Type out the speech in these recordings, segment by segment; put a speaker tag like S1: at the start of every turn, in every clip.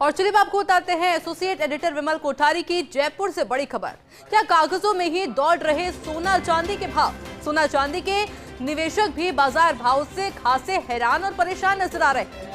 S1: और चलिए आपको बताते हैं एसोसिएट एडिटर विमल कोठारी की जयपुर से बड़ी खबर। क्या कागजों में ही दौड़ रहे सोना चांदी के भाव। सोना चांदी के निवेशक भी बाजार भाव से खासे हैरान और परेशान नजर आ रहे हैं।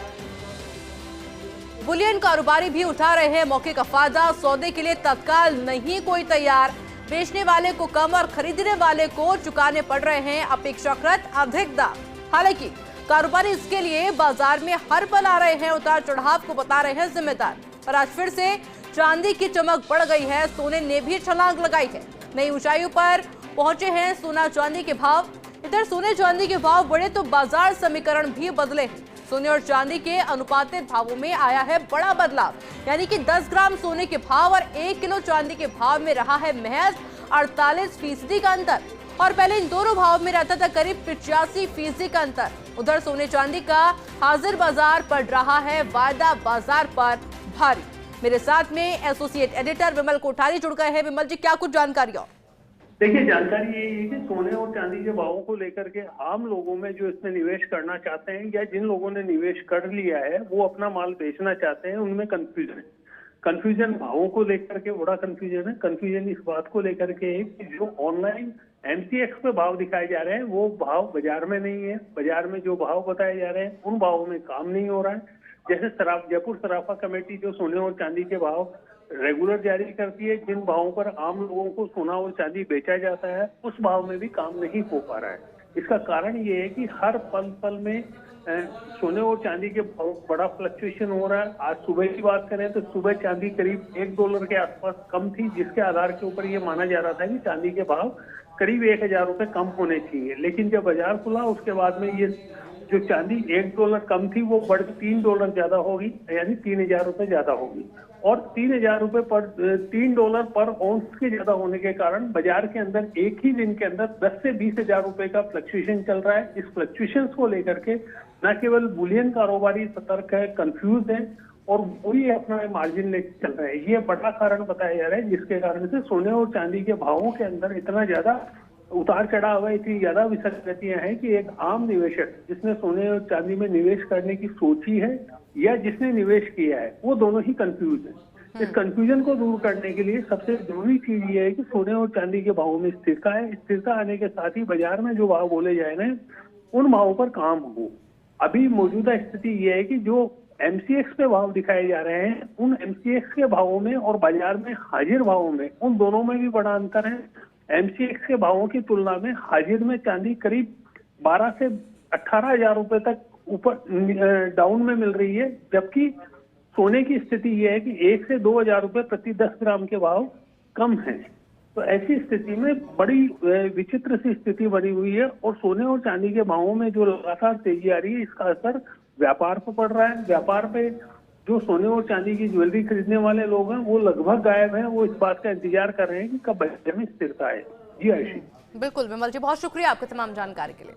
S1: बुलियन कारोबारी भी उठा रहे हैं मौके का फायदा। सौदे के लिए तत्काल नहीं कोई तैयार। बेचने वाले को कम और खरीदने वाले को चुकाने पड़ रहे हैं अपेक्षाकृत अधिक दाम। हालांकि कारोबारी इसके लिए बाजार में हर पल आ रहे हैं, उतार चढ़ाव को बता रहे हैं जिम्मेदार। पर आज फिर से चांदी की चमक बढ़ गई है। सोने ने भी छलांग लगाई है। नई ऊंचाइयों पर पहुंचे हैं सोना चांदी के भाव। इधर सोने चांदी के भाव बढ़े तो बाजार समीकरण भी बदले हैं। सोने और चांदी के अनुपातित भावों में आया है बड़ा बदलाव, यानी कि 10 ग्राम सोने के भाव और 1 किलो चांदी के भाव में रहा है महज 48% का अंतर। और पहले इन दोनों भाव में रहता था करीब 85% का अंतर। उधर सोने चांदी का हाजिर बाजार पड़ रहा है वायदा बाजार पर भारी। मेरे साथ में एसोसिएट एडिटर विमल कोठारी जुड़ गए हैं। विमल जी, क्या कुछ जानकारी और?
S2: देखिए, जानकारी ये है कि सोने और चांदी के भावों को लेकर के आम लोगों में जो इसमें निवेश करना चाहते हैं या जिन लोगों ने निवेश कर लिया है वो अपना माल बेचना चाहते हैं, उनमें कंफ्यूजन है। कंफ्यूजन भावों को लेकर के बड़ा कंफ्यूजन है। कंफ्यूजन इस बात को लेकर के है कि जो ऑनलाइन एमसीएक्स पे भाव दिखाए जा रहे हैं वो भाव बाजार में नहीं है। बाजार में जो भाव बताए जा रहे हैं उन भावों में काम नहीं हो रहा है। जैसे जयपुर सराफा कमेटी जो सोने और चांदी के भाव रेगुलर जारी करती है, जिन भावों पर आम लोगों को सोना और चांदी बेचा जाता है उस भाव में भी काम नहीं हो पा रहा है। इसका कारण ये है कि हर पल पल में सोने और चांदी के भाव बड़ा फ्लक्चुएशन हो रहा है। आज सुबह की बात करें तो सुबह चांदी करीब $1 के आसपास कम थी, जिसके आधार के ऊपर ये माना जा रहा था कि चांदी के भाव करीब 1000 रुपए कम होने चाहिए। लेकिन जब बाजार खुला उसके बाद में ये जो चांदी $1 कम थी वो बढ़ $3 ज्यादा होगी, यानी 3000 रुपए ज्यादा होगी। और $3 पर औंस के ज्यादा होने के कारण बाजार के अंदर एक ही दिन के अंदर 10 से 20 हजार रुपए का फ्लक्चुएशन चल रहा है। इस फ्लक्चुएशन को लेकर के न केवल बुलियन कारोबारी सतर्क है, कंफ्यूज है और वही अपना मार्जिन लेकर चल रहे हैं। ये बड़ा कारण बताया जा रहा है जिसके कारण से सोने और चांदी के भावों के अंदर इतना ज्यादा उतार चढ़ाव है, इतनी ज्यादा विसंगतियां हैं कि एक आम निवेशक जिसने सोने और चांदी में निवेश करने की सोची है या जिसने निवेश किया है वो दोनों ही कंफ्यूज है। इस कंफ्यूजन को दूर करने के लिए सबसे जरूरी चीज ये है कि सोने और चांदी के भावों में स्थिरता है। स्थिरता आने के साथ ही बाजार में जो भाव बोले जाए ना उन भावों पर काम हो। अभी मौजूदा स्थिति ये है कि जो एमसीएक्स पे भाव दिखाए जा रहे हैं उन एमसीएक्स के भावों में और बाजार में हाजिर भावों में उन दोनों में भी बड़ा अंतर है। एमसीएक्स के भावों की तुलना में हाजिर में चांदी करीब 12 से 18 हजार रुपए तक ऊपर डाउन में मिल रही है, जबकि सोने की स्थिति यह है कि 1 से 2 हजार रुपए प्रति 10 ग्राम के भाव कम है। तो ऐसी स्थिति में बड़ी विचित्र सी स्थिति बनी हुई है और सोने और चांदी के भावों में जो लगातार तेजी आ रही है इसका असर व्यापार पर पड़ रहा है। व्यापार पे जो सोने और चांदी की ज्वेलरी खरीदने वाले लोग हैं वो लगभग गायब हैं। वो इस बात का इंतजार कर रहे हैं कि कब बाजार में स्थिरता है। जी आयशी।
S1: बिल्कुल विमल जी, बहुत शुक्रिया आपकी तमाम जानकारी के लिए।